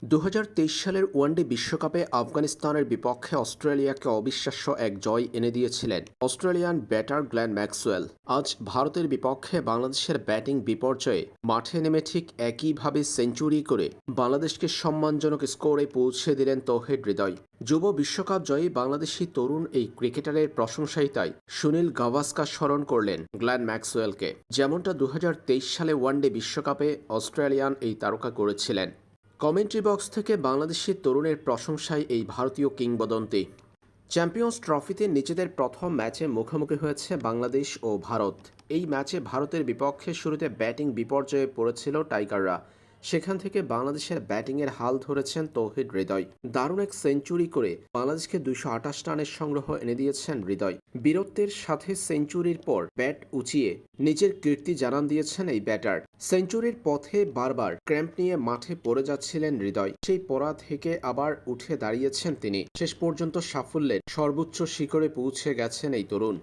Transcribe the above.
২০২৩ সালের ওয়ানডে বিশ্বকাপে আফগানিস্তানের বিপক্ষে অস্ট্রেলিয়াকে অবিশ্বাস্য এক জয় এনে দিয়েছিলেন অস্ট্রেলিয়ান ব্যাটার গ্লেন ম্যাক্সওয়েল। আজ ভারতের বিপক্ষে বাংলাদেশের ব্যাটিং বিপর্যয়ে মাঠে নেমে ঠিক একইভাবে সেঞ্চুরি করে বাংলাদেশকে সম্মানজনক স্কোরে পৌঁছে দিলেন তৌহিদ হৃদয়। যুব বিশ্বকাপ জয়ী বাংলাদেশি তরুণ এই ক্রিকেটারের প্রশংসাই তাই সুনীল গাভাস্কার স্মরণ করলেন গ্লেন ম্যাক্সওয়েলকে, যেমনটা ২০২৩ সালে ওয়ানডে বিশ্বকাপে অস্ট্রেলিয়ান এই তারকা করেছিলেন। কমেন্ট্রি বক্স থেকে বাংলাদেশি তরুণের প্রশংসায় এই ভারতীয় কিংবদন্তি। চ্যাম্পিয়ন্স ট্রফিতে নিজেদের প্রথম ম্যাচে মুখোমুখি হয়েছে বাংলাদেশ ও ভারত। এই ম্যাচে ভারতের বিপক্ষে শুরুতে ব্যাটিং বিপর্যয়ে পড়েছিল টাইগাররা। সেখান থেকে বাংলাদেশের ব্যাটিংয়ের হাল ধরেছেন তৌহিদ হৃদয়। দারুণ এক সেঞ্চুরি করে বাংলাদেশকে ২২৮ রানের সংগ্রহ এনে দিয়েছেন হৃদয়। বীরত্বের সাথে সেঞ্চুরির পর ব্যাট উঁচিয়ে নিজের কীর্তি জানান দিয়েছেন এই ব্যাটার। সেঞ্চুরির পথে বারবার ক্র্যাম্প নিয়ে মাঠে পড়ে যাচ্ছিলেন হৃদয়। সেই পড়া থেকে আবার উঠে দাঁড়িয়েছেন তিনি। শেষ পর্যন্ত সাফল্যের সর্বোচ্চ শিখরে পৌঁছে গেছেন এই তরুণ।